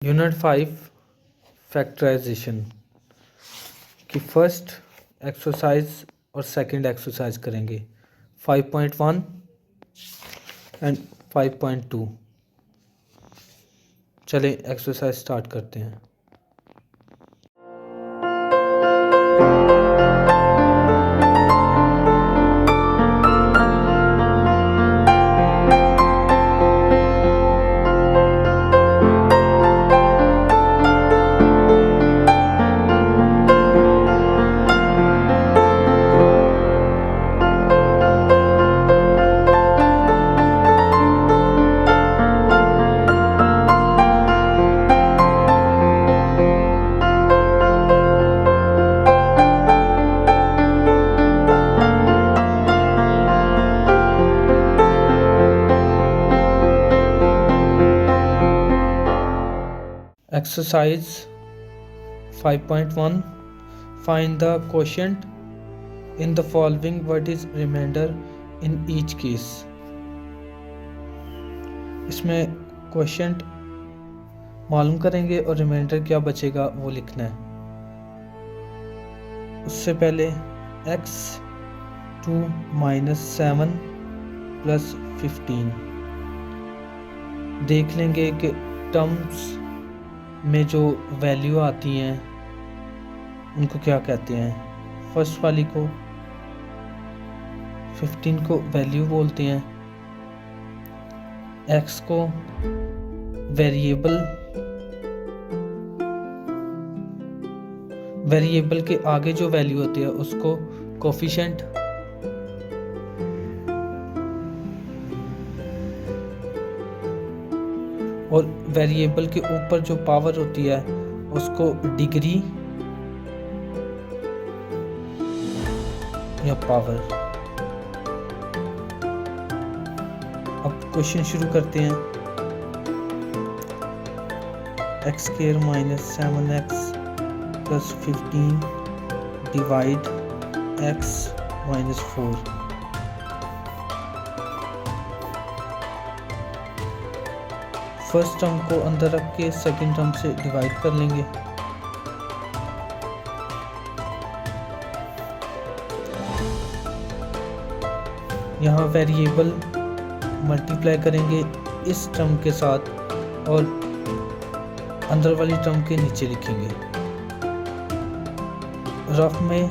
Unit 5 factorisation की first exercise और second exercise करेंगे 5.1 एंड 5.2। चलें एक्सरसाइज स्टार्ट करते हैं। Exercise 5.1 Find the quotient in the following. What is remainder in each case? इसमें quotient मालूम करेंगे और रिमाइंडर क्या बचेगा वो लिखना है। उससे पहले x2 - 7 + 15 देख लेंगे कि टर्म्स में जो वैल्यू आती हैं उनको क्या कहते हैं। फर्स्ट वाली को 15 को वैल्यू बोलते हैं, x को वेरिएबल के आगे जो वैल्यू होती है उसको कोफिशिएंट, और वेरिएबल के ऊपर जो पावर होती है उसको डिग्री या पावर। अब क्वेश्चन शुरू करते हैं। x² - 7x + 15 divide x - 4। First term को अंदर रख के सेकंड टर्म से डिवाइड कर लेंगे। यहाँ वेरिएबल मल्टीप्लाई करेंगे इस टर्म के साथ और अंदर वाली टर्म के नीचे लिखेंगे। रफ में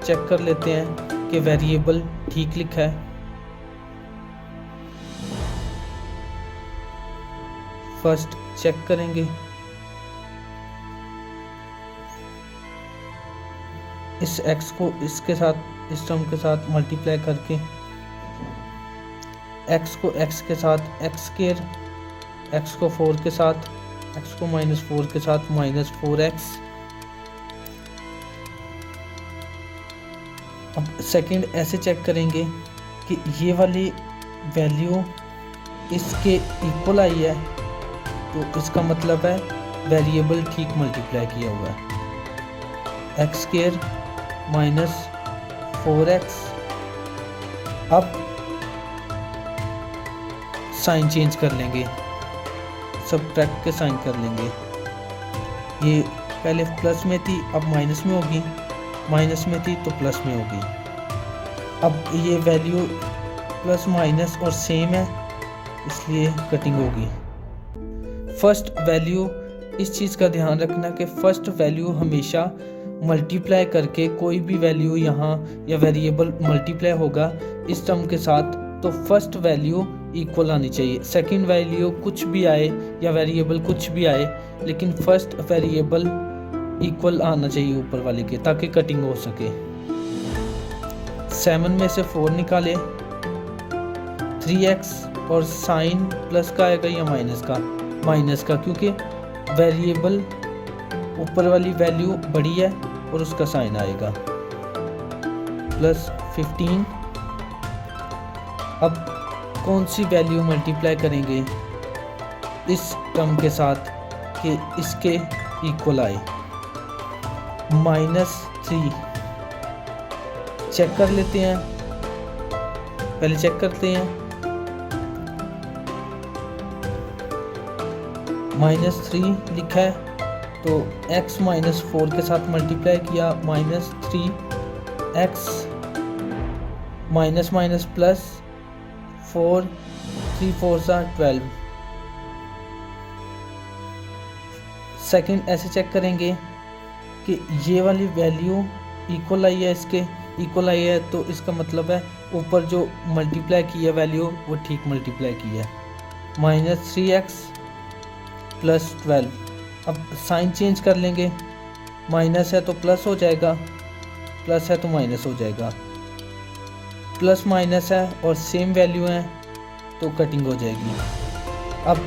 चेक कर लेते हैं कि वेरिएबल ठीक लिखा है। फर्स्ट चेक करेंगे, इस x को इसके साथ इस टर्म के साथ मल्टीप्लाई करके x को x के साथ x², x को 4 के साथ, x को -4 के साथ -4x। अब सेकंड ऐसे चेक करेंगे कि ये वाली वैल्यू इसके इक्वल आई है, तो इसका मतलब है वेरिएबल ठीक मल्टीप्लाई किया हुआ है। x² - 4x। अब साइन चेंज कर लेंगे, सबट्रैक्ट के साइन कर लेंगे। ये पहले प्लस में थी अब माइनस में होगी, माइनस में थी तो प्लस में होगी। अब ये वैल्यू प्लस माइनस और सेम है इसलिए कटिंग होगी। फर्स्ट वैल्यू, इस चीज़ का ध्यान रखना कि फर्स्ट वैल्यू हमेशा मल्टीप्लाई करके कोई भी वैल्यू यहाँ या वेरिएबल मल्टीप्लाई होगा इस टर्म के साथ तो फर्स्ट वैल्यू इक्वल आनी चाहिए। सेकंड वैल्यू कुछ भी आए या वेरिएबल कुछ भी आए लेकिन फर्स्ट वेरिएबल इक्वल आना चाहिए ऊपर वाले के, ताकि कटिंग हो सके। 7 में से 4 निकाले, 3x और साइन प्लस का आएगा या माइनस का, क्योंकि वेरिएबल ऊपर वाली वैल्यू बड़ी है और उसका साइन आएगा। +15। अब कौन सी वैल्यू मल्टीप्लाई करेंगे इस टर्म के साथ कि इसके इक्वल आए। -3 चेक कर लेते हैं, पहले चेक करते हैं। -3 लिखा है तो x -4 के साथ मल्टीप्लाई किया, -3x minus minus plus 4, 3 4 12। Second ऐसे चेक करेंगे कि ये वाली वैल्यू इक्वल आई है, इसके इक्वल आई है तो इसका मतलब है ऊपर जो मल्टीप्लाई की है वैल्यू वो ठीक मल्टीप्लाई की है। -3x + 12। अब साइन चेंज कर लेंगे, माइनस है तो प्लस हो जाएगा, प्लस है तो माइनस हो जाएगा, प्लस माइनस है और सेम वैल्यू है तो कटिंग हो जाएगी। अब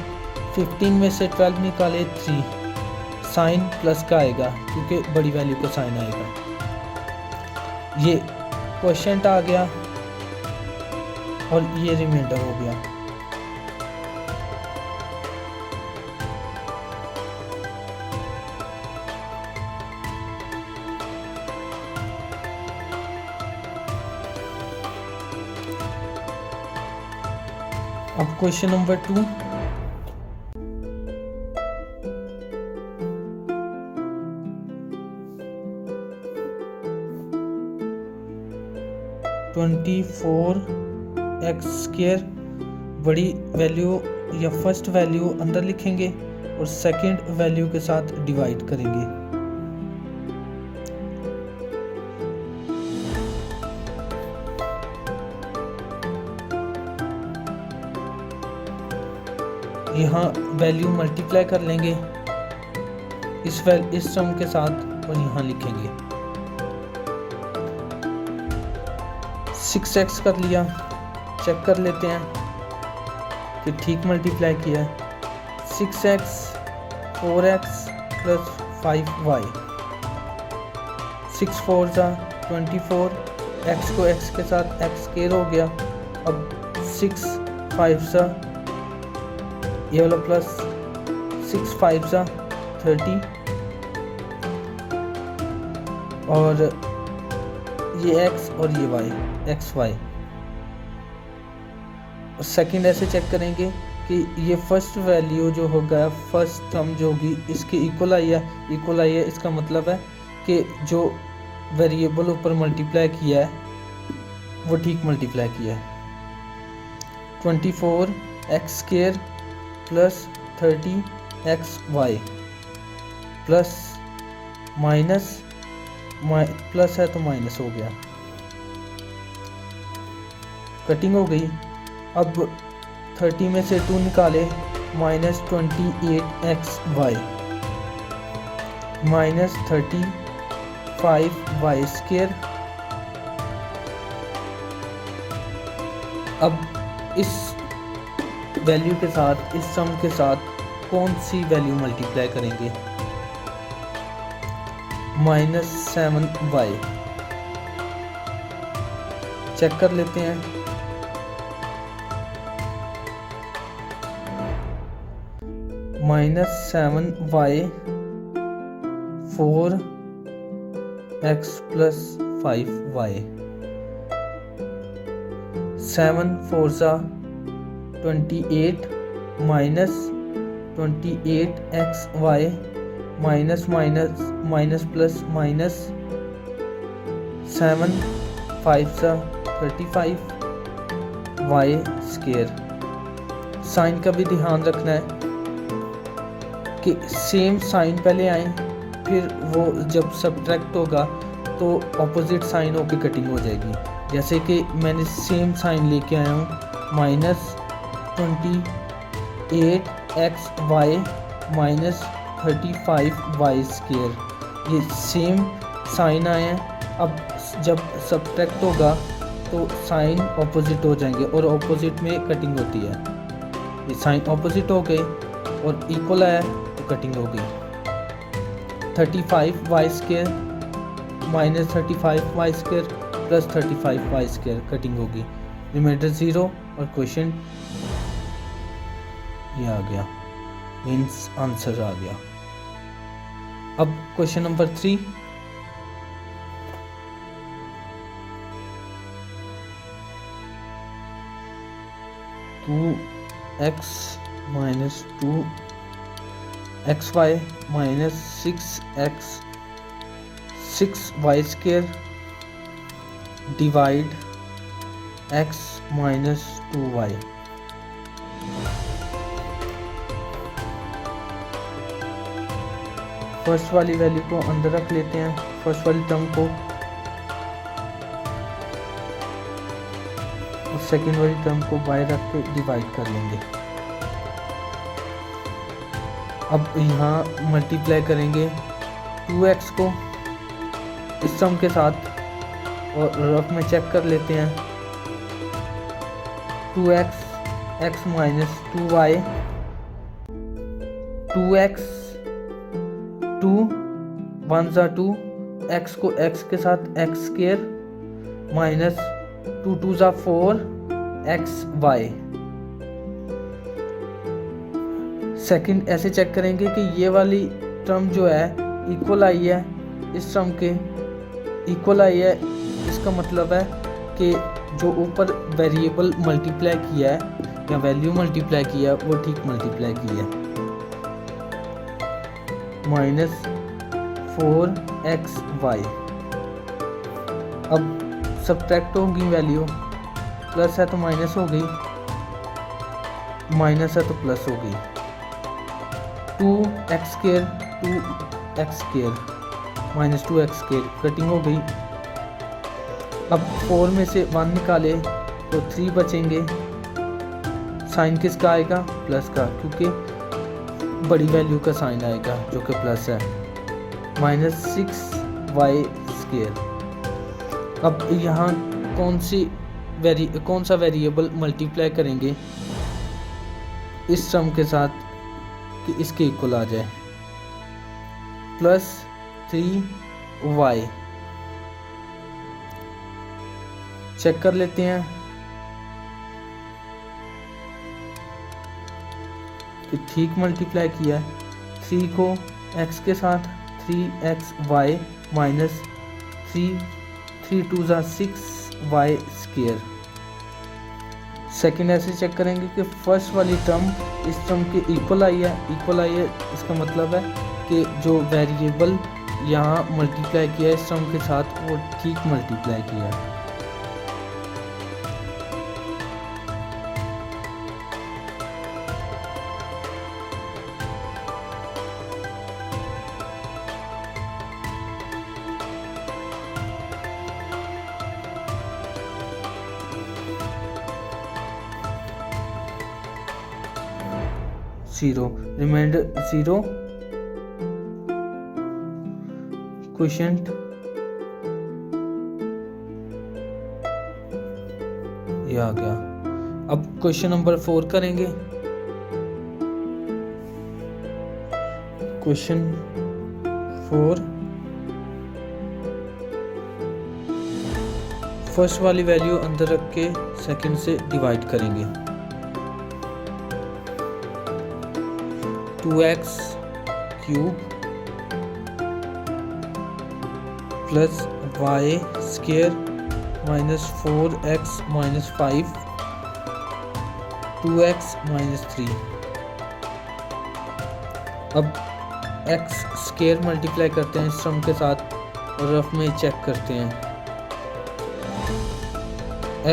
15 में से 12 निकाले 3, साइन प्लस का आएगा क्योंकि बड़ी वैल्यू को साइन आएगा। ये क्वोशिएंट आ गया और ये रिमाइंडर हो गया। अब क्वेश्चन नंबर 2, (24x²) बड़ी वैल्यू या फर्स्ट वैल्यू अंदर लिखेंगे और सेकंड वैल्यू के साथ डिवाइड करेंगे। यहाँ वैल्यू मल्टीप्लाई कर लेंगे इस सम के साथ और यहाँ लिखेंगे। 6x कर लिया, चेक कर लेते हैं कि ठीक मल्टीप्लाई किया है। 6x 4x + 5y, 6 4 24, x को x के साथ x² हो गया। अब 6 5 ये वाला प्लस 6 5 30 और ये x और ये y xy। और सेकंड ऐसे चेक करेंगे कि ये फर्स्ट वैल्यू जो होगा, फर्स्ट टर्म जो होगी इसके इक्वल आई है, इक्वल आई है इसका मतलब है कि जो वेरिएबल ऊपर मल्टीप्लाई किया है वो ठीक मल्टीप्लाई किया है। 24x² + 30xy plus minus plus है तो माइनस हो गया, कटिंग हो गई। अब 30 में से 2 निकाले, -28xy -35y²। अब इस वैल्यू के साथ, इस सम के साथ कौन सी वैल्यू मल्टीप्लाई करेंगे? -7y। चेक कर लेते हैं। -7y 4x + 5y, 7 4 28 -28xy minus minus minus plus minus 7 5 35y²। Sign का भी ध्यान रखना है कि सेम साइन पहले आए, फिर वो जब सब्ट्रैक्ट होगा तो ऑपोजिट साइन होकर कटिंग हो जाएगी। जैसे कि मैंने सेम साइन लेके आया हूँ, -28xy -35y²। ये सेम साइन आए हैं। अब जब सब्ट्रैक्ट होगा तो साइन ऑपोजिट हो जाएंगे और ऑपोजिट में कटिंग होती है। ये साइन ऑपोजिट हो गए और इक्वल आया तो कटिंग हो गई। 35y² -35y² + 35y² कटिंग होगी, रिमाइंडर 0 और क्वेश्चन ये आ गया, मीन्स आंसर आ गया। अब question number 3, (2x - 2 x y minus 6 y square divide x minus 2 y. First वाली वैल्यू को अंदर रख लेते हैं, फर्स्ट वाली टर्म को, और सेकेंड वाली टर्म को बाय रख के डिवाइड कर लेंगे। अब यहाँ मल्टीप्लाई करेंगे 2x को इस टर्म के साथ और रफ में चेक कर लेते हैं। 2x x minus 2y, 2x 2 1 ज़ा 2, x को x के साथ x स्क्वायर माइनस 2 2 ज़ा 4 एक्स वाई। सेकंड ऐसे चेक करेंगे कि ये वाली टर्म जो है इक्वल आई है इस टर्म के, इक्वल आई है, इसका मतलब है कि जो ऊपर वेरिएबल मल्टीप्लाई किया है या वैल्यू मल्टीप्लाई किया है वो ठीक मल्टीप्लाई की है। Minus 4xy। अब सब्ट्रैक्ट होगी वैल्यू, प्लस है तो माइनस हो गई, माइनस है तो प्लस हो गई। 2x square 2x square minus 2x square cutting हो गई। अब 4 में से 1 निकाले तो 3 बचेंगे। साइन किसका आएगा? प्लस का, क्योंकि बड़ी वैल्यू का साइन आएगा जो कि प्लस है। Minus 6y square. अब यहाँ कौन सा वेरिएबल मल्टीप्लाई करेंगे इस टर्म के साथ कि इसके इक्वल आ जाए? Plus 3y। चेक कर लेते हैं कि ठीक मल्टीप्लाई किया है। 3 को x के साथ 3xy माइनस 3 2 ज़ा 6y स्क्वायर। सेकेंड ऐसे चेक करेंगे कि फर्स्ट वाली टर्म इस टर्म के इक्वल आई है, इक्वल आई है, इसका मतलब है कि जो वेरिएबल यहाँ मल्टीप्लाई किया है इस टर्म के साथ वो ठीक मल्टीप्लाई किया है। जीरो रिमाइंडर 0 क्वोशिएंट ये आ गया। अब क्वेश्चन नंबर 4 करेंगे। क्वेश्चन 4 फर्स्ट वाली वैल्यू अंदर रख के सेकंड से डिवाइड करेंगे। 2x cube plus y square minus 4x minus 5 2x minus 3। अब x स्क्वायर मल्टीप्लाई करते हैं इस टर्म के साथ और रफ में चेक करते हैं।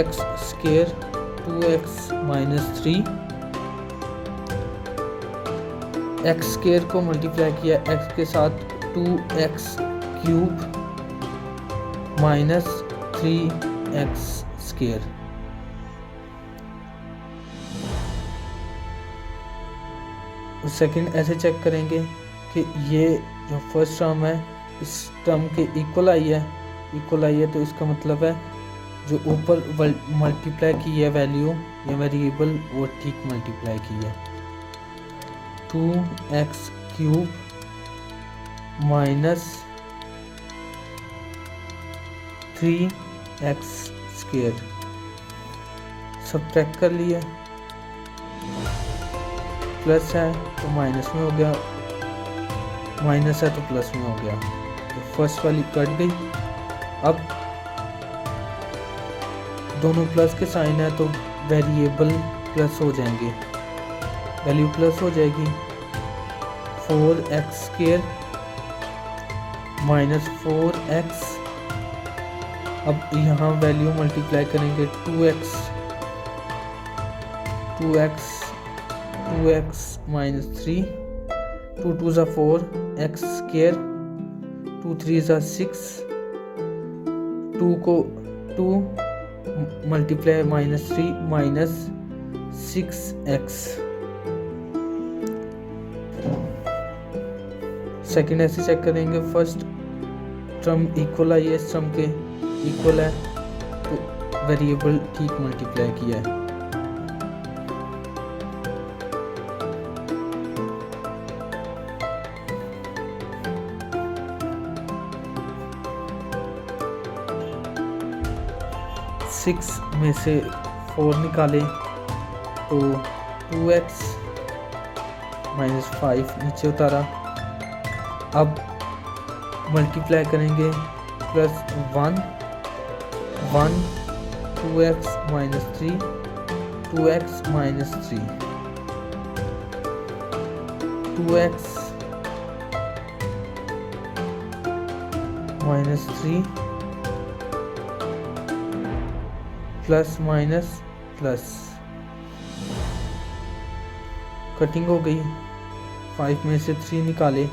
x square 2x minus 3, x square को मल्टीप्लाई किया x के साथ 2x cube minus 3x square. Second ऐसे चेक करेंगे कि ये जो फर्स्ट टर्म है इस टर्म के इक्वल आई है, इक्वल आई है, तो इसका मतलब है जो ऊपर मल्टीप्लाई की है वैल्यू या वेरिएबल वो ठीक मल्टीप्लाई की है। 2x cube minus 3x square subtract कर लिया, प्लस है तो माइनस में हो गया, माइनस है तो प्लस में हो गया, तो फर्स्ट वाली कट गई। अब दोनों प्लस के साइन है तो वेरिएबल प्लस हो जाएंगे, वैल्यू प्लस हो जाएगी। 4x² minus 4x। अब यहाँ वैल्यू मल्टीप्लाई करेंगे 2x माइनस 3, 2 2 ज़ा 4, x² 2 3 ज़ा 6, 2 को 2 multiply minus 3 minus 6x। Second ऐसे चेक करेंगे, फर्स्ट टर्म इक्वल आई है, इस टर्म के इक्वल है तो वेरिएबल ठीक मल्टीप्लाई किया है। सिक्स में से 4 निकाले तो 2x माइनस 5 नीचे उतारा। अब मल्टीप्लाई करेंगे plus 1 2x minus 3 2x minus 3 2x minus 3 plus minus plus, cutting हो गई। 5 में से 3 निकाले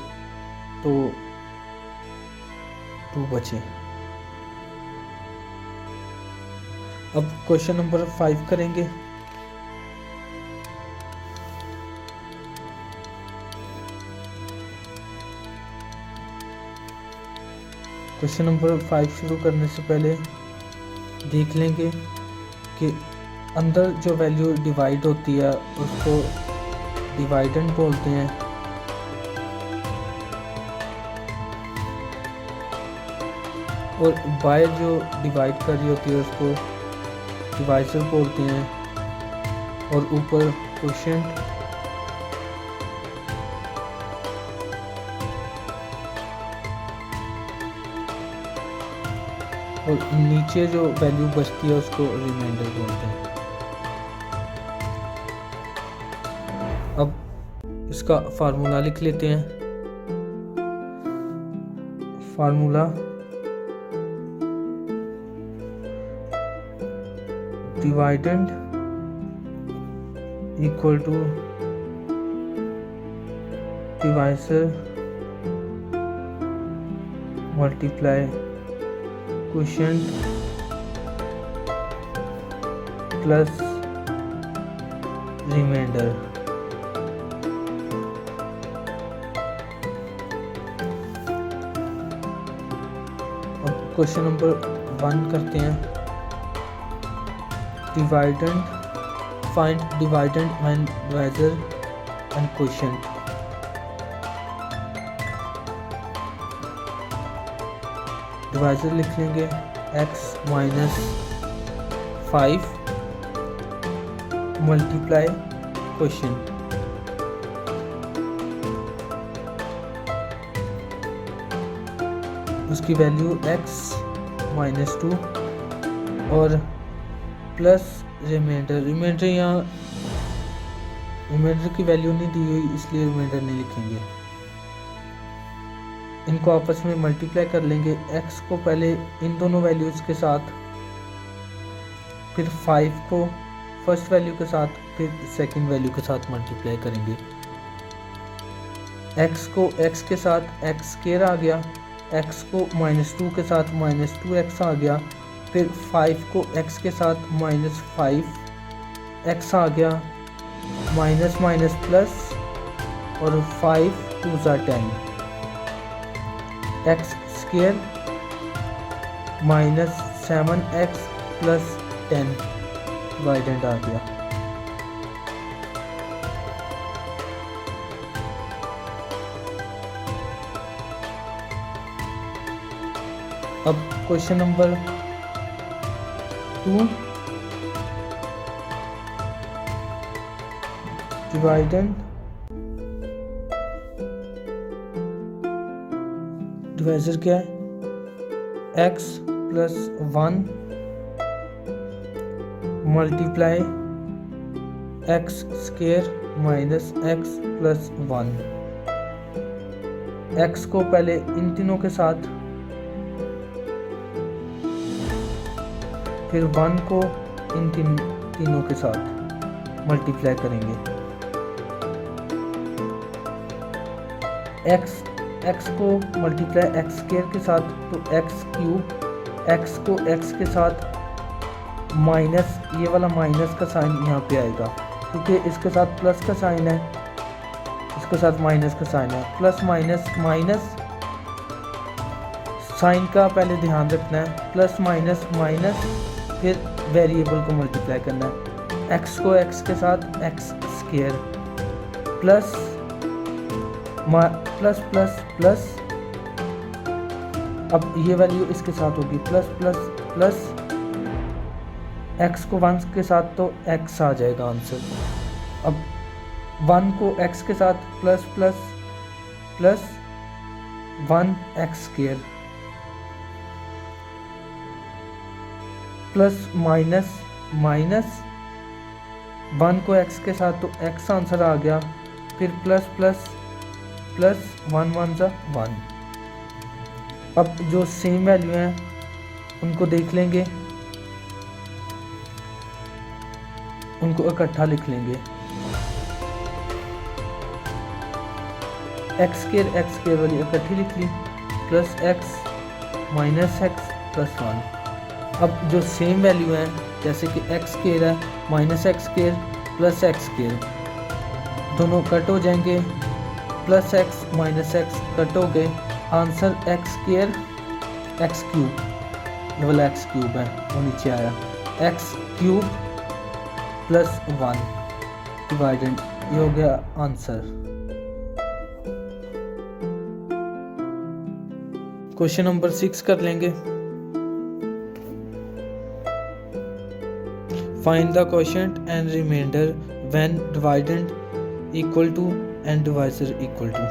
तो 2 बचे। अब क्वेश्चन नंबर 5 करेंगे। क्वेश्चन नंबर 5 शुरू करने से पहले देख लेंगे कि अंदर जो वैल्यू डिवाइड होती है उसको डिवाइडेंड बोलते हैं, और बाहर जो डिवाइड कर रही होती है उसको डिवाइजर बोलते हैं, और ऊपर कोशेंट और नीचे जो वैल्यू बचती है उसको रिमाइंडर बोलते हैं। अब इसका फार्मूला लिख लेते हैं। Formula dividend equal to divisor multiply quotient plus remainder. अब क्वेश्चन नंबर 1 करते हैं। Dividend, find dividend and divisor and quotient. Divisor लिख लेंगे x माइनस 5 मल्टीप्लाई क्वोशिएंट। उसकी वैल्यू x माइनस 2 और प्लस रिमाइंडर। रिमाइंडर यहाँ रिमाइंडर की वैल्यू नहीं दी हुई इसलिए रिमाइंडर नहीं लिखेंगे। इनको आपस में मल्टीप्लाई कर लेंगे। x को पहले इन दोनों वैल्यूज़ के साथ, फिर 5 को फर्स्ट वैल्यू के साथ, फिर सेकंड वैल्यू के साथ मल्टीप्लाई करेंगे। x को x के साथ x² आ गया, x को -2 के साथ -2x आ गया, फिर 5 को x के साथ -5x आ गया, माइनस माइनस प्लस और 5 2 ज़ा 10, x² minus 7x plus 10 dividend आ गया। अब क्वेश्चन नंबर 2, डिवाइडेंड डिवाइजर क्या है, x plus 1 multiply x² minus x plus 1। x को पहले इन तीनों के साथ, फिर 1 को इन तीनों के साथ मल्टीप्लाई करेंगे। x को मल्टीप्लाई x स्क्वायर के साथ तो x क्यूब, x को x के साथ माइनस, ये वाला माइनस का साइन यहाँ पे आएगा क्योंकि इसके साथ प्लस का साइन है, इसके साथ माइनस का साइन है। प्लस माइनस माइनस, साइन का पहले ध्यान रखना है, प्लस माइनस माइनस, फिर वेरिएबल को मल्टीप्लाई करना है। x को x के साथ x square plus plus plus plus, अब ये वैल्यू इसके साथ होगी प्लस प्लस प्लस, x को 1 के साथ तो x आ जाएगा आंसर। अब 1 को x के साथ plus plus plus 1x square plus minus minus, 1 को x के साथ तो x आंसर आ गया, फिर प्लस प्लस प्लस 1 1 जा 1। अब जो सेम वैल्यू हैं उनको देख लेंगे, उनको इकट्ठा लिख लेंगे। x स्क्वायर वाली इकट्ठी लिख ली, plus x minus x plus 1। अब जो सेम वैल्यू हैं जैसे कि x स्क्वायर है minus x square plus x square, दोनों कट हो जाएंगे, plus x minus x cut हो गए, answer x square x cube, ये वाला x क्यूब है वो नीचे आया, x क्यूब प्लस 1 डिवाइडेड, ये हो गया आंसर। क्वेश्चन नंबर 6 कर लेंगे। Find the quotient and remainder when dividend equal to and divisor equal to.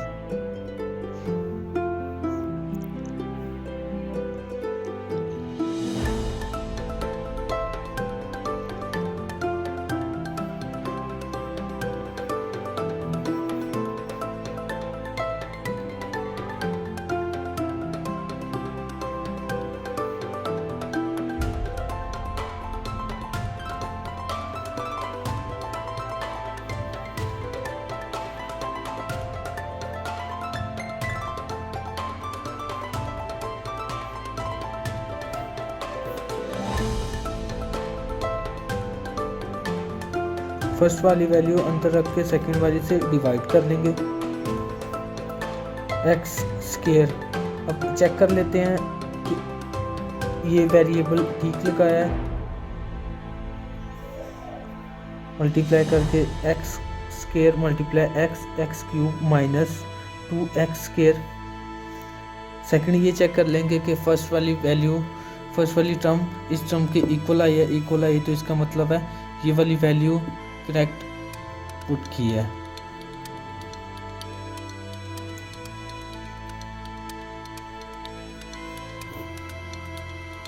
First वाली वैल्यू अंतर रख के सेकंड वाली से डिवाइड कर लेंगे। x स्क्वायर, अब चेक कर लेते हैं कि ये वेरिएबल ठीक लगाया है, मल्टीप्लाई करके x square multiply x cube minus 2x square. Second ये चेक कर लेंगे कि फर्स्ट वाली वैल्यू, फर्स्ट वाली टर्म इस टर्म के इक्वल आई है, इक्वल आई तो इसका मतलब है ये वाली वैल्यू करेक्ट पुट की है।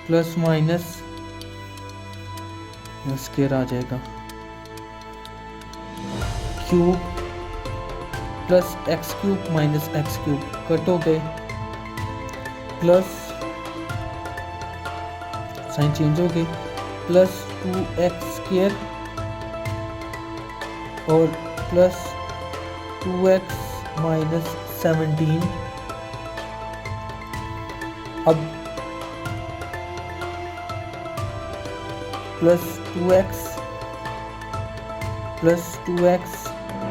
प्लस माइनस स्क्वायर आ जाएगा, cube plus x cube minus x cube cut हो गए, प्लस साइन चेंज हो गई, प्लस 2x स्क्वायर और प्लस 2x माइनस 17। अब प्लस 2x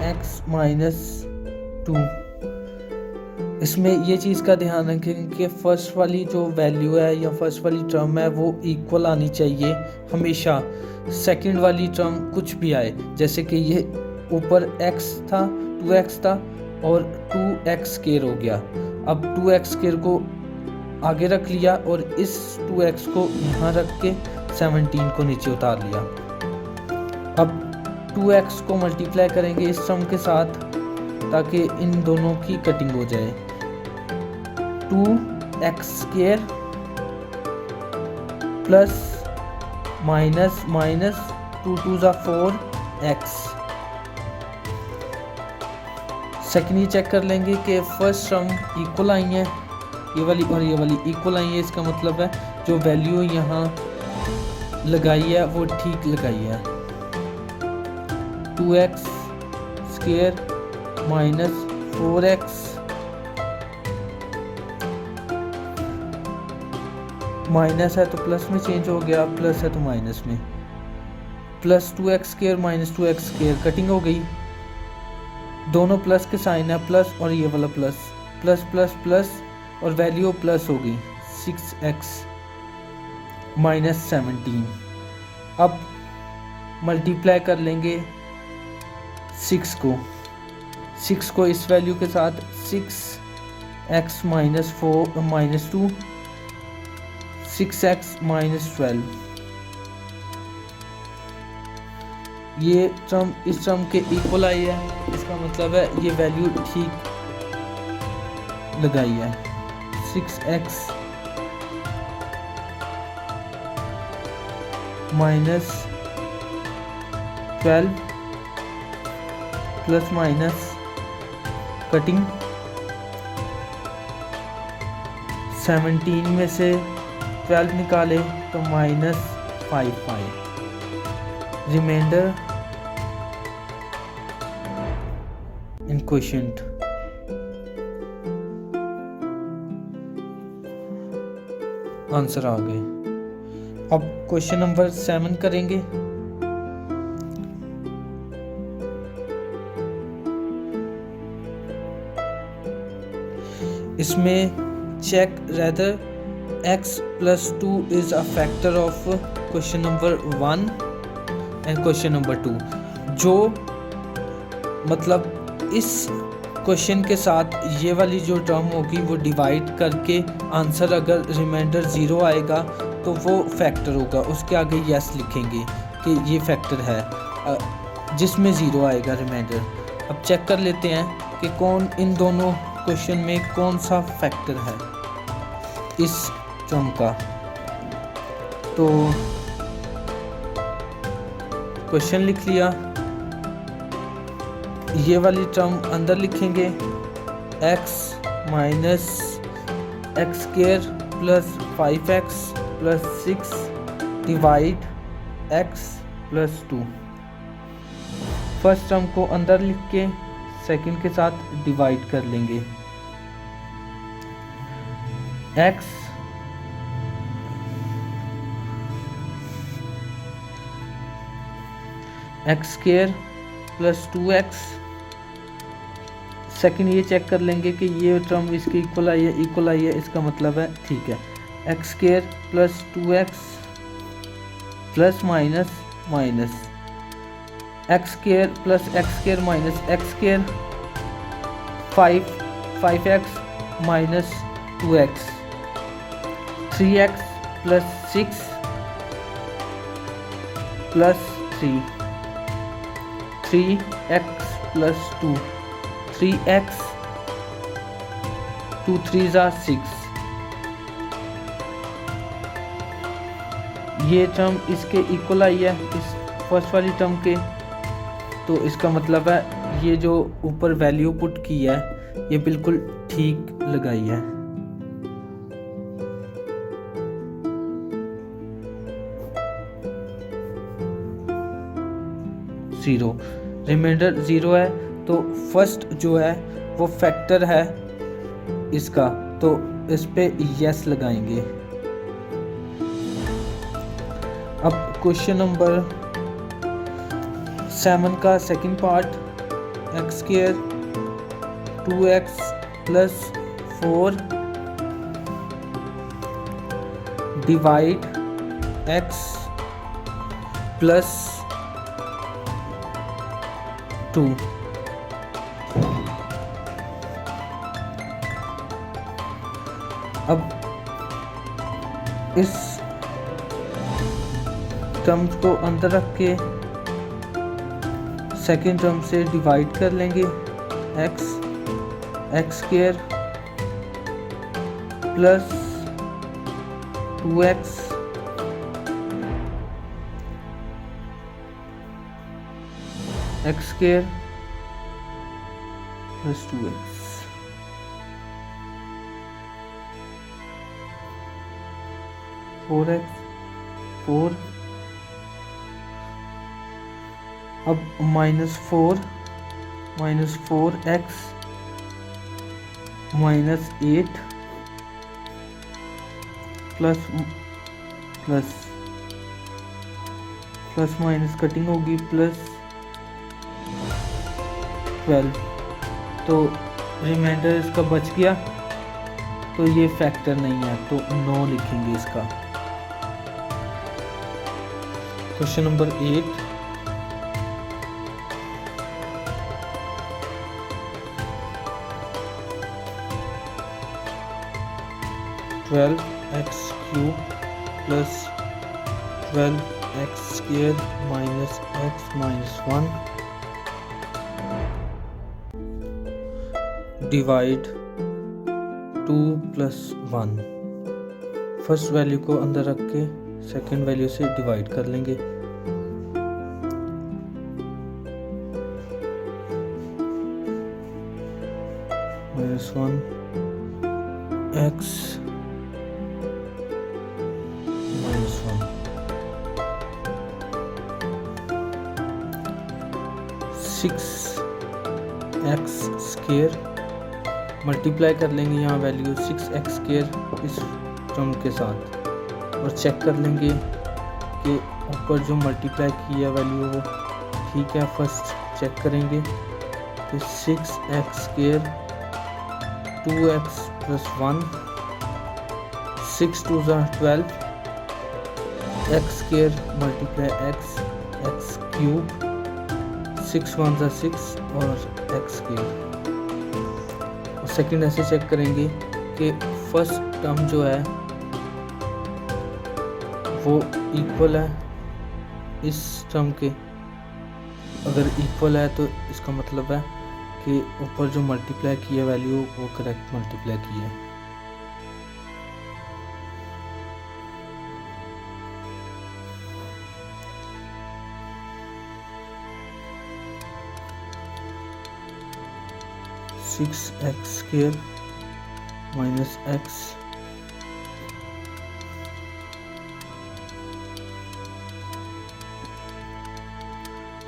x माइनस 2। इसमें ये चीज़ का ध्यान रखें कि फर्स्ट वाली जो वैल्यू है या फर्स्ट वाली टर्म है वो इक्वल आनी चाहिए हमेशा। सेकंड वाली टर्म कुछ भी आए, जैसे कि ये ऊपर x था 2x था और 2x स्क्वायर हो गया, अब 2x स्क्वायर को आगे रख लिया और इस 2x को यहाँ रख के 17 को नीचे उतार लिया। अब 2x को मल्टीप्लाई करेंगे इस टर्म के साथ ताकि इन दोनों की कटिंग हो जाए। 2x square plus minus minus 2 2 4x second ये चेक कर लेंगे कि फर्स्ट टर्म इक्वल आई है, ये वाली और ये वाली इक्वल आई है। इसका मतलब है जो वैल्यू यहाँ लगाई है वो ठीक लगाई है। 2x square minus 4x minus है तो प्लस में चेंज हो गया, प्लस है तो माइनस में, plus 2x square minus 2x square cutting हो गई, दोनों प्लस के साइन है, प्लस और ये वाला प्लस, प्लस प्लस प्लस और वैल्यू प्लस हो गई 6x माइनस 17। अब मल्टीप्लाई कर लेंगे 6 को इस वैल्यू के साथ, 6x minus 4 minus 2 6x minus 12। ये टर्म इस टर्म के इक्वल आई है, इसका मतलब है ये वैल्यू ठीक लगाई है। 6x minus 12 plus minus cutting 17 में से 12 निकाले तो minus 5 reminder in quotient. Answer आ गए। अब क्वेश्चन नंबर 7 करेंगे। इसमें check rather x plus 2 is a factor of question number 1 and question number 2। जो मतलब इस क्वेश्चन के साथ ये वाली जो टर्म होगी वो डिवाइड करके आंसर अगर रिमाइंडर 0 आएगा तो वो फैक्टर होगा, उसके आगे यस लिखेंगे कि ये फैक्टर है जिसमें 0 आएगा रिमाइंडर। अब चेक कर लेते हैं कि कौन इन दोनों क्वेश्चन में कौन सा फैक्टर है इस टर्म का। तो क्वेश्चन लिख लिया, ये वाली टर्म अंदर लिखेंगे x minus x square plus 5x plus 6 divide x plus 2। First term को अंदर लिख के सेकंड के साथ डिवाइड कर लेंगे। x x square plus 2x। Second ये चेक कर लेंगे कि ये टर्म इसके इक्वल आई है, इसका मतलब है ठीक है। X square plus 2x plus minus minus x square plus x square minus x square 5x minus 2x 3x plus 6 plus 3x plus 2 3x 2 3 6। ये टर्म इसके इक्वल आई है इस फर्स्ट वाली टर्म के, तो इसका मतलब है ये जो ऊपर वैल्यू पुट की है ये बिल्कुल ठीक लगाई है। जीरो रिमाइंडर 0 है तो फर्स्ट जो है वो फैक्टर है इसका, तो इस पे यस लगाएंगे। अब क्वेश्चन नंबर 7 का second part, x square 2x plus 4 divide x plus 2। अब इस टर्म्स को अंदर रख के सेकेंड टर्म से डिवाइड कर लेंगे। X square plus 2x x square plus 2x, four x, four, अब -4 -4x -8 plus plus plus minus cutting होगी प्लस 12, तो रिमाइंडर इसका बच गया, तो ये फैक्टर नहीं है, तो 9 लिखेंगे इसका। Question number 8, (12x³ + 12x² - x - 1) divide 2 + 1। First value को अंदर रख के सेकेंड वैल्यू से डिवाइड कर लेंगे। -1 x -1 6x² मल्टीप्लाई कर लेंगे यहाँ वैल्यू 6x² इस टर्म के साथ, और चेक कर लेंगे कि ऊपर जो मल्टीप्लाई की है वैल्यू वो ठीक है। फर्स्ट चेक करेंगे कि 6x² 2x + 1, 6 2 12, x² × x³ 6 1 6 और x²। सेकंड ऐसे चेक करेंगे कि फर्स्ट टर्म जो है वो इक्वल है इस टर्म के। अगर इक्वल है तो इसका मतलब है कि ऊपर जो मल्टीप्लाई की है वैल्यू वो करेक्ट मल्टीप्लाई की है। (6x² - x)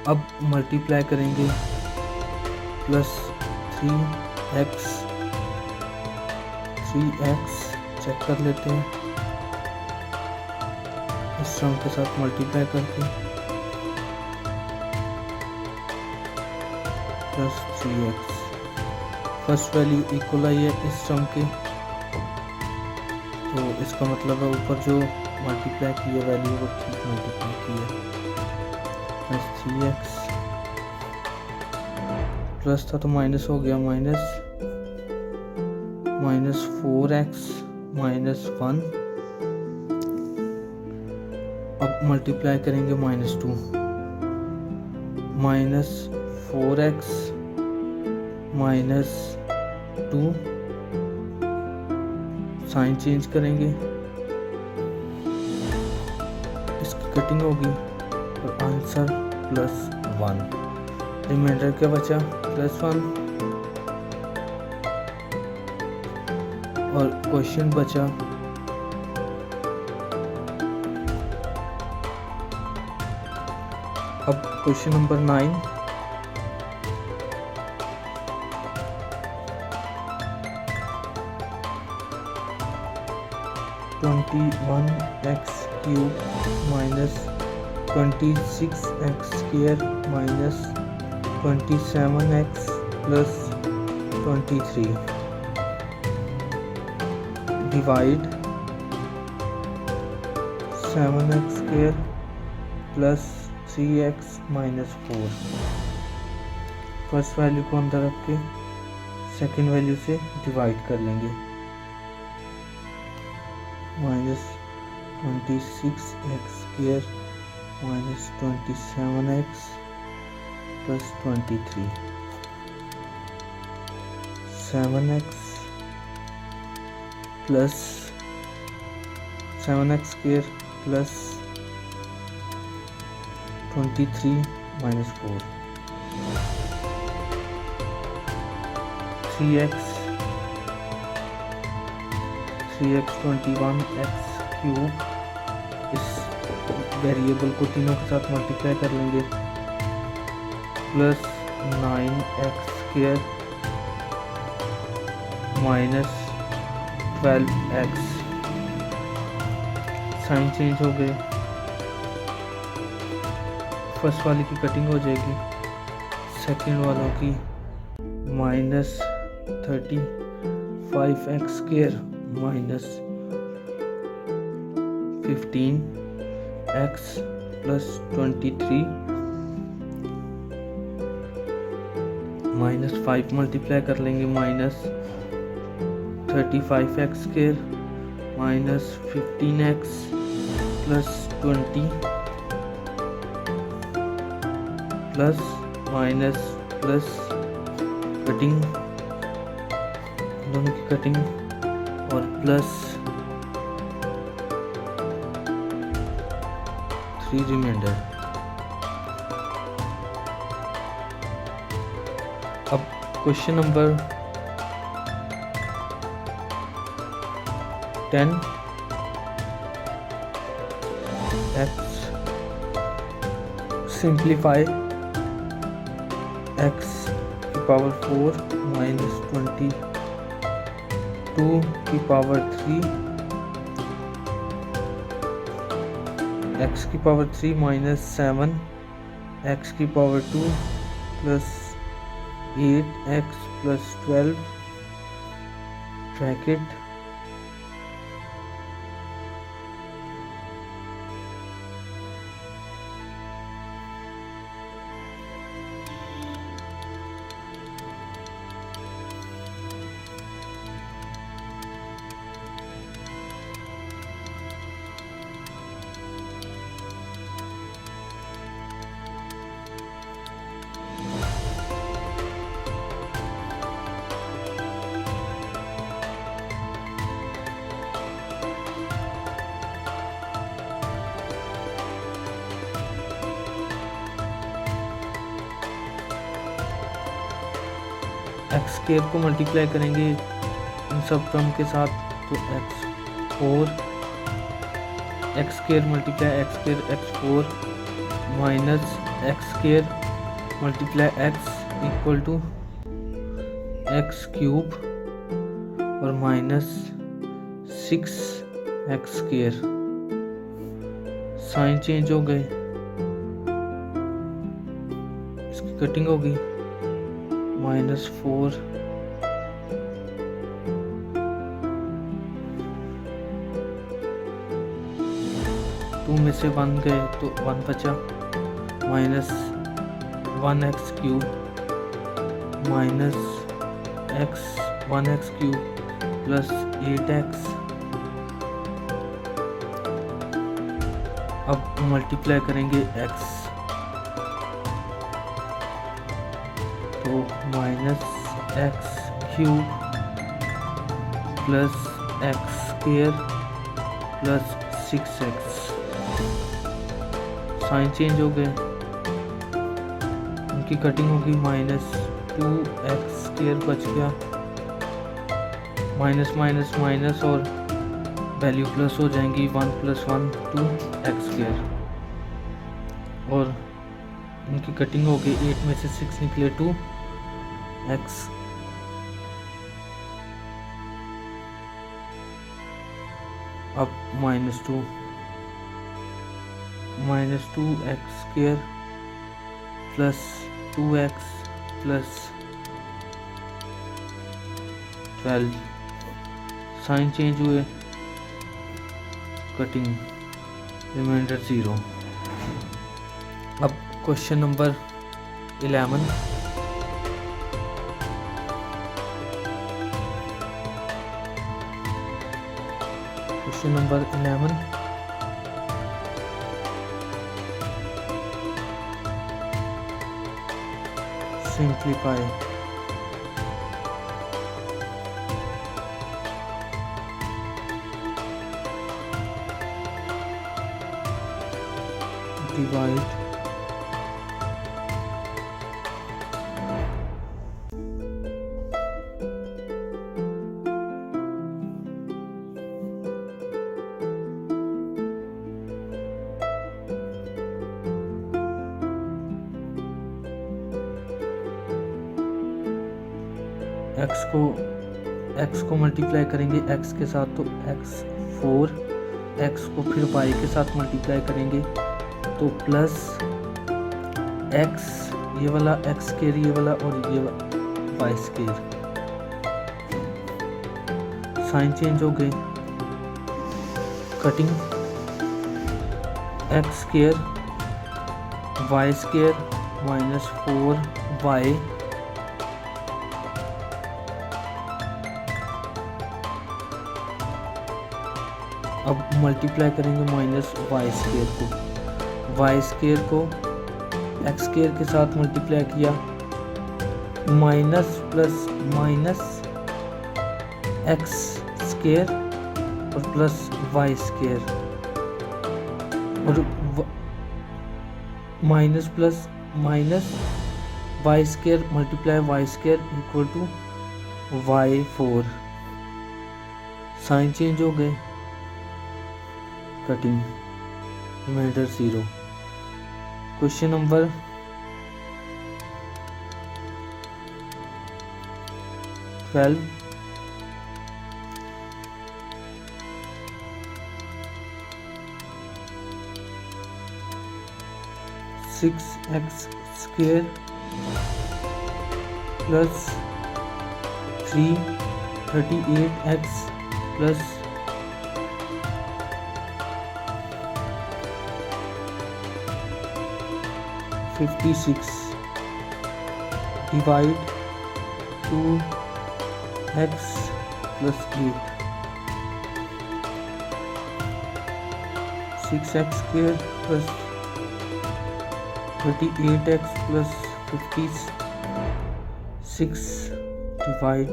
अब मल्टीप्लाई करेंगे प्लस 3x चेक कर लेते हैं इस टर्म के साथ मल्टीप्लाई करके, plus 3x। First value equal आई है इस टर्म के, तो इसका मतलब है ऊपर जो मल्टीप्लाई की है वैल्यू वो ठीक मल्टीप्लाई की है। प्लस 3x प्लस था तो माइनस हो गया, -4x -1। अब मल्टीप्लाई करेंगे -2, -4x -2, साइन चेंज करेंगे, इसकी कटिंग होगी और आंसर +1। रिमाइंडर क्या बचा? +1, और क्वेश्चन बचा अब question number 9। (21x³ - 26x² - 27x + 23) divide 7x² + 3x - 4। First value को अंदर रख के सेकेंड वैल्यू से डिवाइड कर लेंगे। -26x² - 27x + 23, 7x + 7x² + 23 - 4। 3x 21x cube, इस वेरिएबल को तीनों के साथ मल्टीप्लाई कर लेंगे, plus 9x square minus 12x। Sign change हो गए, फर्स्ट वाले की कटिंग हो जाएगी, सेकंड वालों की minus 35x square minus 15x plus 23 minus 5 multiply कर लेंगे, minus 35x square minus 15x plus 20 plus minus plus cutting, दोनों की कटिंग, और प्लस 3 रिमाइंडर। अब question number 10, x simplify x की पावर 4 माइनस 22 की पावर 3, x की पावर 3 माइनस 7 x की power 2 plus 8x plus 12 bracket x square को multiply करेंगे इन सब टर्म के साथ, तो x4 x square multiply x square x4 minus x square multiply x equal to x cube और minus 6x square. Sign change हो गए, इसकी कटिंग होगी, माइनस 4 2 में से 1 गए तो 1 बचा, minus 1x cube minus 1x cube plus 8x। अब मल्टीप्लाई करेंगे x, तो minus x cube plus x square plus 6x। Sign change हो गए, उनकी कटिंग होगी, माइनस 2x स्क्वायर बच गया, माइनस माइनस माइनस और वैल्यू प्लस हो जाएंगी, 1 + 1 2x स्क्वायर, और इनकी कटिंग हो गई, 8 में से 6 निकले 2x। अब -2 -2x square plus 2x plus 12। Sign change हुए, कटिंग, रिमाइंडर 0। अब question number 11, question number 11, simplify divide x को मल्टीप्लाई करेंगे x के साथ तो x 4, x को फिर y के साथ मल्टीप्लाई करेंगे तो प्लस x, ये वाला x स्क्वायर ये वाला और ये y स्क्वायर, साइन चेंज हो गए, cutting x square y square minus 4y अब मल्टीप्लाई करेंगे माइनस y स्क्वायर को x स्क्वायर के साथ मल्टीप्लाई किया, minus plus minus x square और प्लस y स्क्वायर और minus plus minus y square multiply y square equal to y4, sign change हो गए, cutting, remainder 0। Question number 12, six x square plus 38x plus 56 divide 2x plus 8, 6x square plus 38x plus 56 divide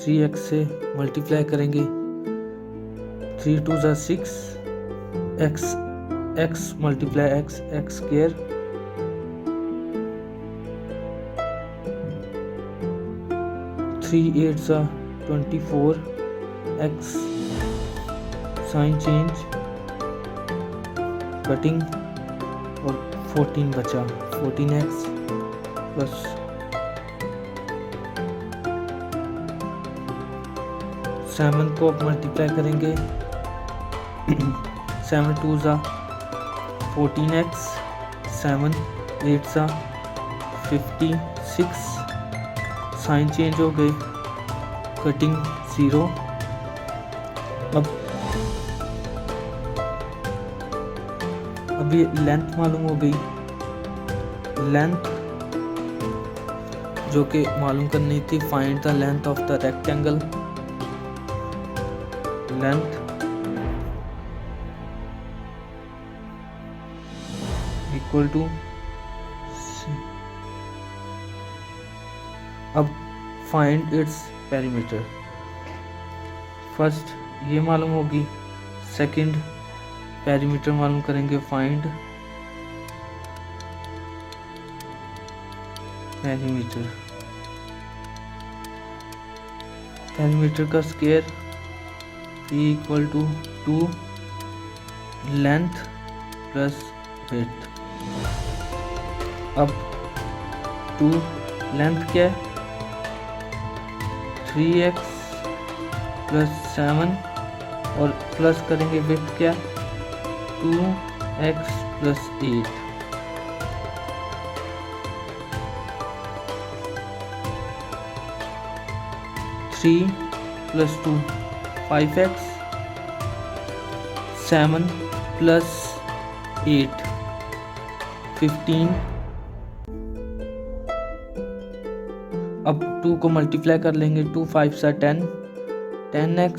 3x से multiply करेंगे, 3 2 ज़ा 6, x multiply x square three 8 ज़ा 24 x, sign change, cutting और 14 बचा, 14x plus 7 को अब multiply करेंगे, 7 2 ज़ा 14x, 7 8 ज़ा 56, साइन चेंज हो गए, कटिंग 0। अब ये लेंथ मालूम हो गई, लेंथ जो कि मालूम करनी थी, find the length of the rectangle, length equal to, अब फाइंड इट्स पेरीमीटर, फर्स्ट ये मालूम होगी, सेकंड पेरीमीटर मालूम करेंगे, फाइंड पेरीमीटर, पेरीमीटर का square p equal to 2 length plus width. अब 2 लेंथ क्या है, 3x प्लस 7 और प्लस करेंगे विड्थ क्या, 2x plus 8, three plus 2 5x, 7 plus 8 15, अब 2 को मल्टीप्लाई कर लेंगे, 2 5 सा 10, 10x,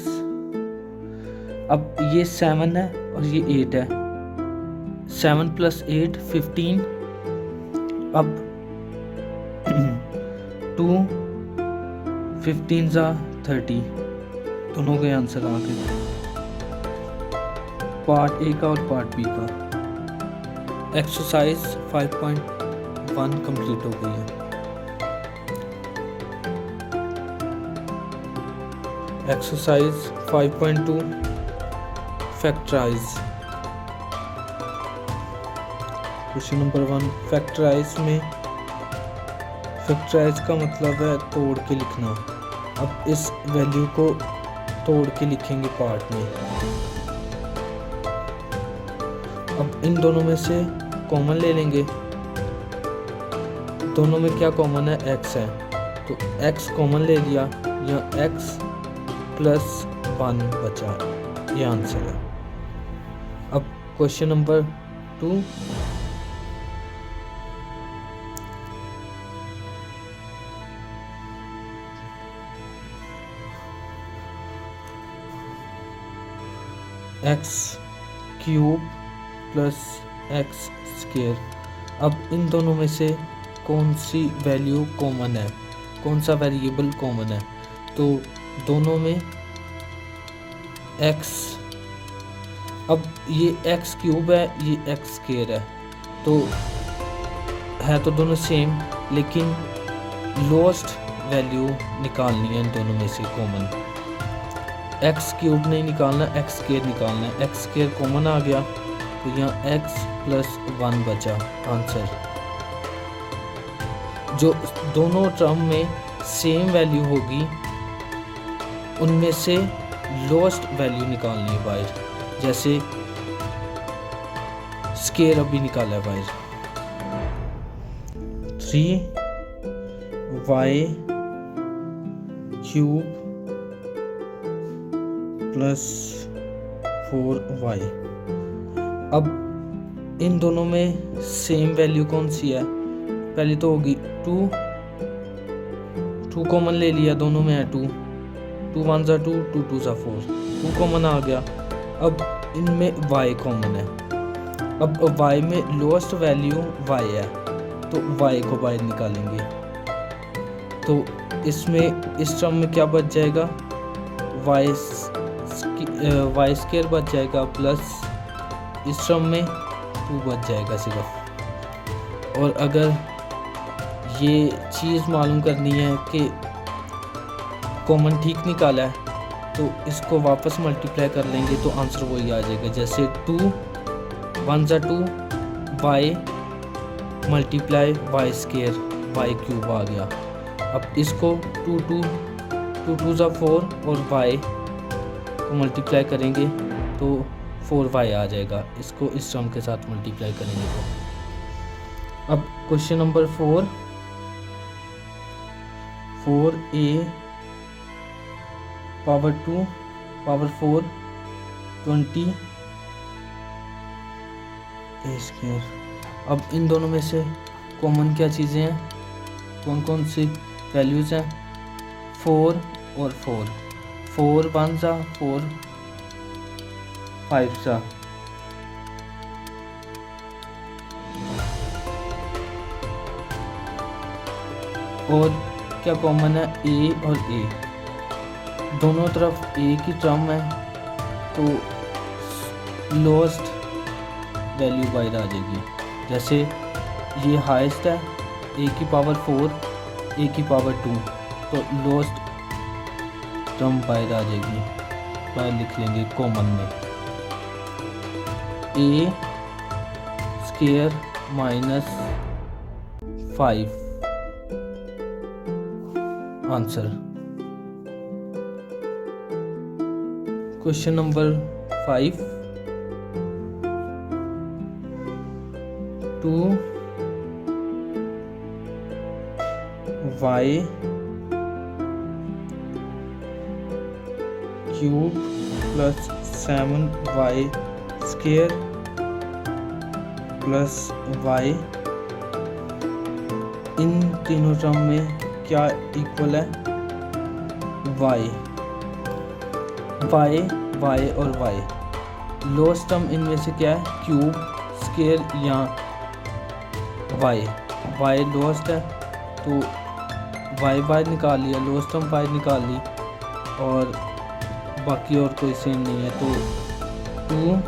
अब ये 7 है और ये 8 है, 7 प्लस 8 15, अब 2 15 ज़ा 30, दोनों के आंसर आ गए, पार्ट ए का और पार्ट बी का। एक्सरसाइज 5.1 कंप्लीट हो गई है। Exercise 5.2 factorise. Question number 1, factorise में फैक्टराइज का मतलब है तोड़ के लिखना। अब इस वैल्यू को तोड़ के लिखेंगे पार्ट में। अब इन दोनों में से कॉमन ले लेंगे। दोनों में क्या कॉमन है? x है, तो x कॉमन ले लिया, यहाँ x प्लस 1 बचा, ये आंसर है। अब question number 2, x cube plus x square. अब इन दोनों में से कौन सी वैल्यू कॉमन है, कौन सा वेरिएबल कॉमन है? तो दोनों में x, अब ये x क्यूब है, ये x स्क्वायर है, तो है तो दोनों सेम, लेकिन लोएस्ट वैल्यू निकालनी है इन दोनों में से कॉमन। x क्यूब नहीं निकालना, x स्क्वायर निकालना है। x स्क्वायर कॉमन आ गया, तो यहाँ x प्लस 1 बचा, आंसर। जो दोनों टर्म में सेम वैल्यू होगी उनमें से लोएस्ट वैल्यू निकालनी है बाहर। जैसे स्क्वायर अभी निकाला है बाहर, 3y क्यूब प्लस 4y। अब इन दोनों में सेम वैल्यू कौन सी है? पहले तो होगी 2 कॉमन ले लिया, दोनों में है 2 1 ज़ा 2 2 2 ज़ा 4, 2 कॉमन आ गया। अब इनमें y कॉमन है। अब y में लोएस्ट वैल्यू y है, तो y को बाहर निकालेंगे, तो इसमें इस टर्म में क्या बच जाएगा? y स्क्वायर बच जाएगा, प्लस इस टर्म में 2 बच जाएगा सिर्फ। और अगर ये चीज़ मालूम करनी है कि कॉमन ठीक निकाला है, तो इसको वापस मल्टीप्लाई कर लेंगे तो आंसर वही आ जाएगा। जैसे 2 1 ज़ा 2 y multiply y square, y cube आ गया। अब इसको 2 2 ज़ा 4 और y को मल्टीप्लाई करेंगे तो 4y आ जाएगा। इसको इस टर्म के साथ मल्टीप्लाई करेंगे तो। अब question number 4a power 2 power 4 20 a square. अब इन दोनों में से कॉमन क्या चीज़ें हैं, कौन कौन सी वैल्यूज़ हैं? 4 और 4 1 ज़ा 4 5 ज़ा, और क्या कॉमन है? a और a, दोनों तरफ a की टर्म है, तो लोएस्ट वैल्यू बाहर आ जाएगी। जैसे ये हाईएस्ट है, a की पावर 4 a की पावर 2, तो लोएस्ट टर्म बाहर आ जाएगी, बाहर लिख लेंगे कॉमन में। a square minus 5, answer. Question number 5, 2y cube plus 7y square plus y, इन तीनों टर्म में क्या इक्वल है? y और y। लोएस्ट टर्म इनमें से क्या है? क्यूब, स्क्वायर या y लोएस्ट है, तो y बाहर निकाल लिया, लोएस्ट टर्म बाहर निकाल ली, और बाकी और कोई सेम नहीं है, तो 2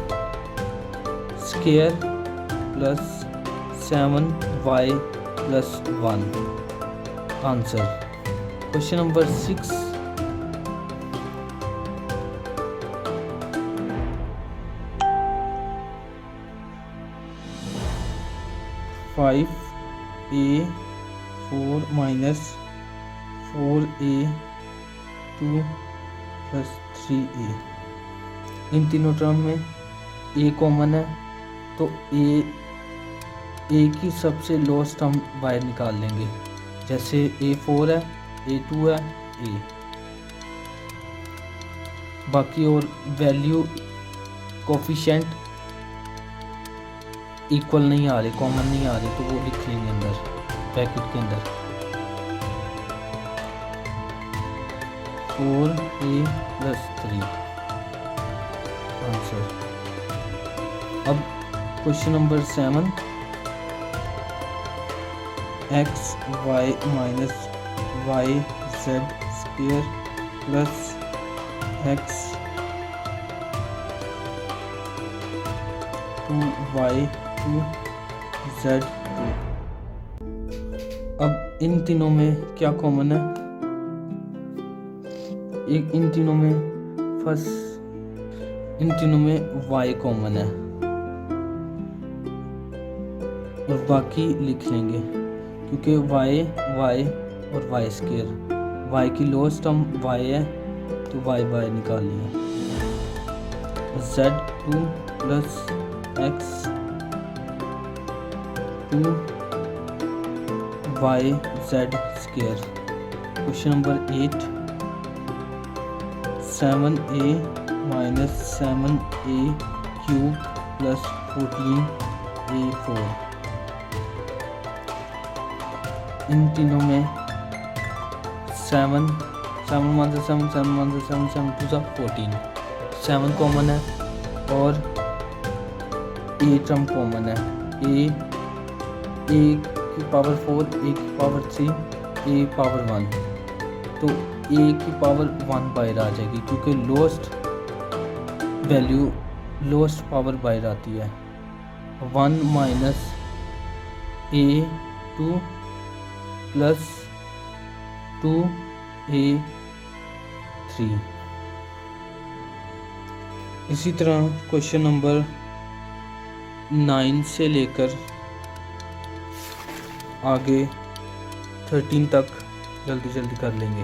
square plus 7y plus 1, answer. Question number 6, 5a 4 minus 4a 2 plus 3a। इन तीनों टर्म में a कॉमन है, तो a की सबसे लोएस्ट टर्म बाहर निकाल लेंगे। जैसे a4 है, a2 है, a, बाकी और वैल्यू कोफिशिएंट इक्वल नहीं आ रहे, कॉमन नहीं आ रहे, तो वो लिख लेंगे अंदर ब्रैकेट के अंदर 4a प्लस 3 आंसर। अब question number 7, x y minus y z square plus x 2y 2 z 2। अब इन तीनों में क्या कॉमन है? एक इन तीनों में y कॉमन है और बाकी लिख लेंगे, क्योंकि y और y स्क्वायर, y की लोएस्ट टर्म y है तो y निकाल लिया। z2 plus x 2 y z square. Question number 8, 7a minus 7a cube plus 14a4। इन तीनों में 7 1 से 7 7 1 से 7 7 2 14, 7 कॉमन है और a टर्म कॉमन है। a की पावर 4, a की पावर 3, a पावर 1, तो a की पावर 1 बाहर आ जाएगी, क्योंकि लोएस्ट पावर बाहर आती है। 1 माइनस a2 प्लस 2a3। इसी तरह क्वेश्चन नंबर 9 से लेकर आगे 13 तक जल्दी कर लेंगे।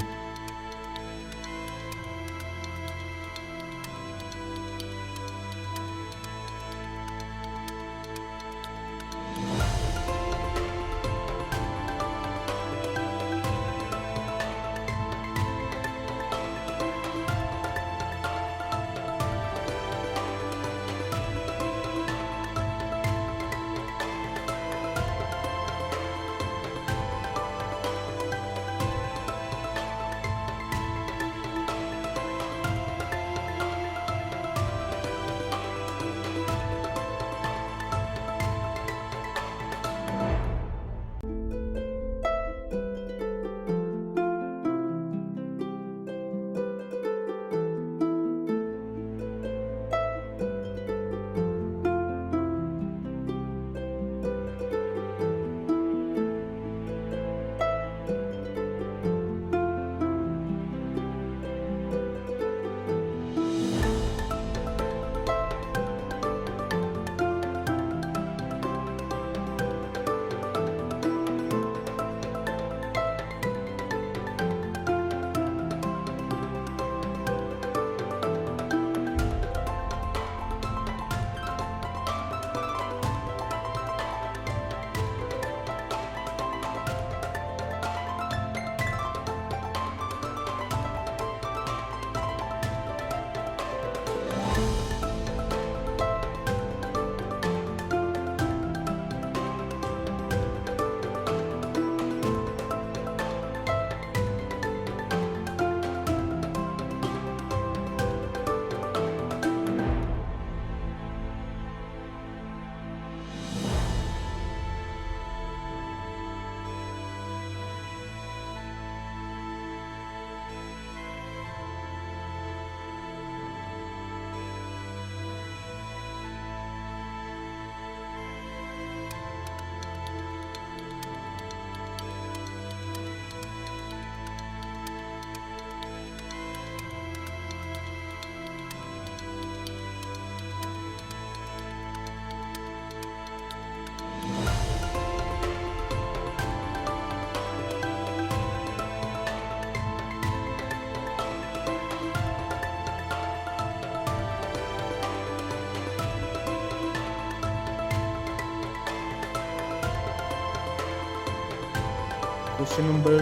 Question number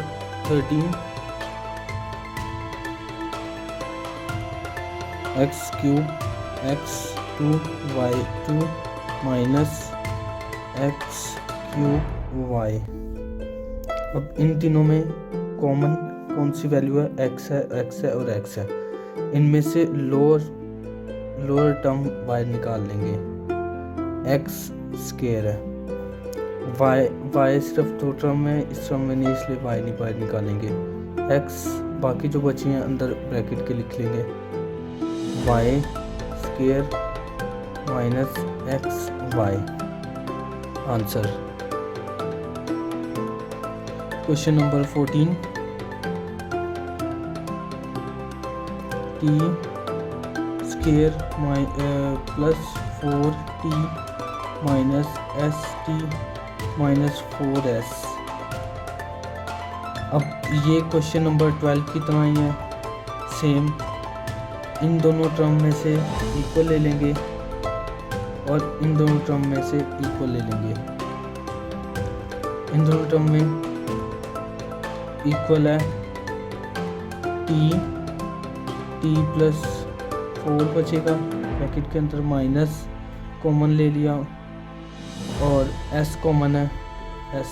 13, x cube x2y2 minus x cube y. अब इन तीनों में कॉमन कौन सी वैल्यू है? x है और x है। इनमें से लोअर टर्म y निकाल लेंगे। x स्क्वायर है, y सिर्फ दो टर्म में, इस टर्म में नहीं, इसलिए y नहीं बाहर निकालेंगे। x बाकी जो बची हैं अंदर ब्रैकेट के लिख लेंगे। y square minus x y. Answer. Question number 14, t square plus 4t minus s t minus 4s। अब ये क्वेश्चन नंबर 12 की तरह ही है, सेम। इन दोनों टर्म में से इक्वल ले लेंगे और इन दोनों टर्म में से इक्वल ले लेंगे। इन दोनों टर्म में इक्वल है t प्लस 4 बचेगा, ब्रैकेट के अंदर माइनस कॉमन ले लिया और s कॉमन है, s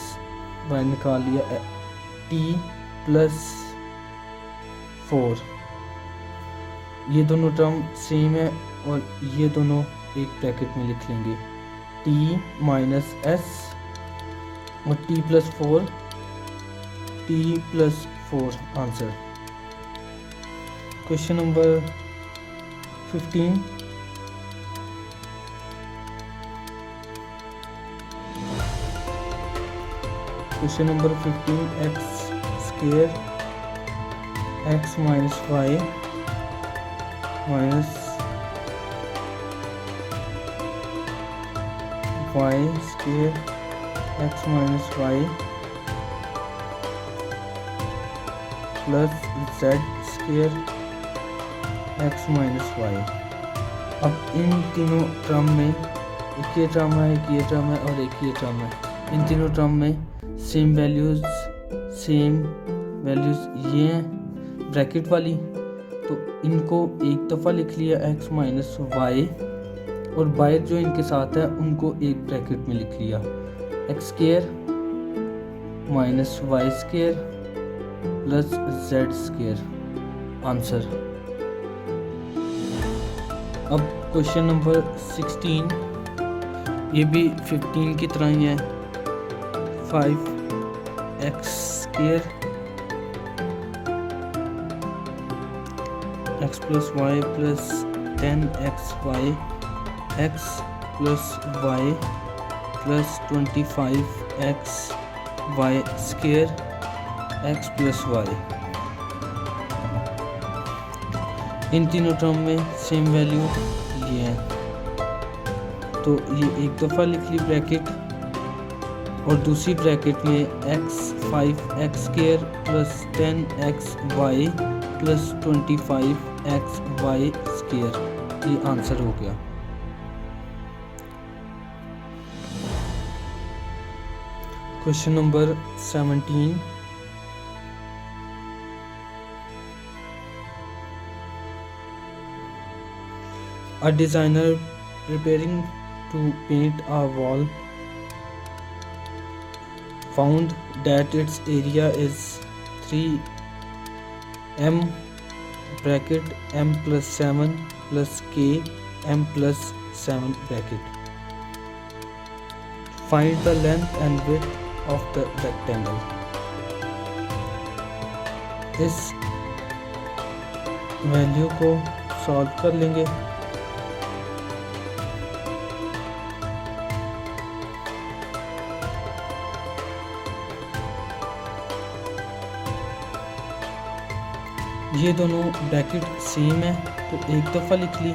बाहर निकाल लिया। t प्लस 4, ये दोनों टर्म सेम है और ये दोनों एक ब्रैकेट में लिख लेंगे। t माइनस s और t plus 4 answer. Question number 15, question number 15, x square x minus y minus y square x minus y plus z square x minus y. अब इन तीनों टर्म में एक ये टर्म है, एक ये टर्म है और एक ये टर्म है। इन तीनों टर्म में सेम वैल्यूज़ ये हैं ब्रैकेट वाली, तो इनको एक दफ़ा लिख लिया x माइनस वाई और बाहर जो इनके साथ है उनको एक ब्रैकेट में लिख लिया, x square minus y square plus z square. Answer. अब क्वेश्चन नंबर 16, ये भी 15 की तरह ही है, 5x square x plus y plus 10xy x plus y plus 25x y square x plus y. इन तीनों टर्म में सेम वैल्यू ये है, तो ये एक दफ़ा लिख ली ब्रैकेट और दूसरी ब्रैकेट में x square plus 10xy plus 25xy square. ये आंसर हो गया। Question number 17, a designer preparing to paint a wall found that its area is 3m bracket m plus 7 plus k m plus 7 bracket. Find the length and width of the rectangle. इस value को solve कर लेंगे। ये दोनों bracket same है तो एक दफ़ा लिख ली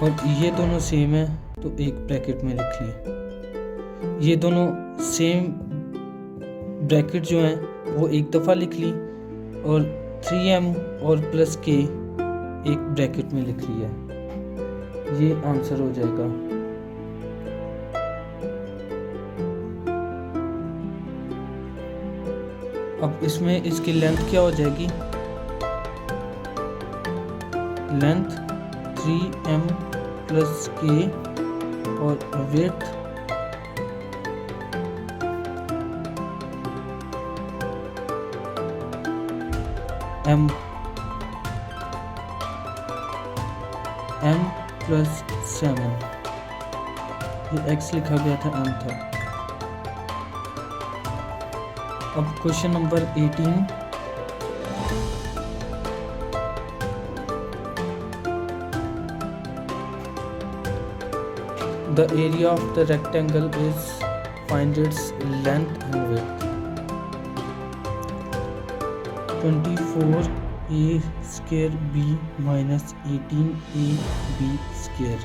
और ये दोनों सेम है तो एक ब्रैकेट में लिख ली। ये दोनों सेम ब्रैकेट जो हैं वो एक दफ़ा लिख ली और 3m और प्लस k एक ब्रैकेट में लिख लिया। ये आंसर हो जाएगा। अब इसमें इसकी लेंथ क्या हो जाएगी, लेंथ 3m प्लस k और विड्थ m प्लस 7, ये x लिखा गया था, m था। अब question number 18, the area of the rectangle is find its length and width. 24a square b minus 18ab square.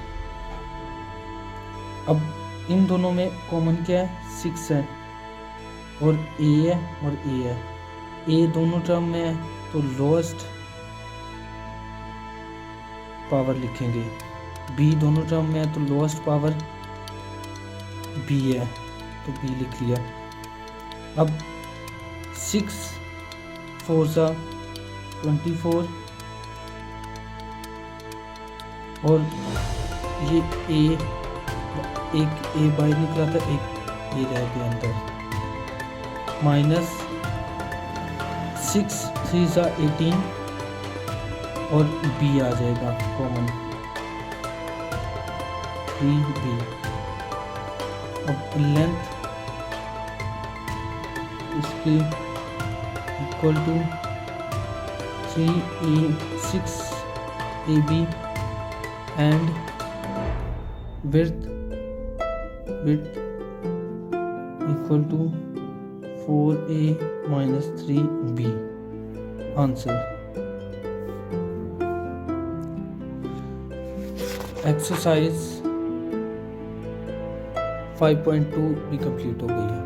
अब इन दोनों में कॉमन क्या है, 6 है और a है और a है। a दोनों टर्म में है तो लोएस्ट पावर लिखेंगे, b दोनों टर्म में है तो लोएस्ट पावर b है तो b लिख लिया। अब 6 4 सा 24 और ये एक a बाहर निकला था, एक a रह गया अंदर, माइनस 6 3 सा 18 और b आ जाएगा कॉमन 3b। अब लेंथ इसकी equal to 6ab and width equal to 4a minus 3b। Answer. Exercise 5.2 भी कंप्लीट हो गई है।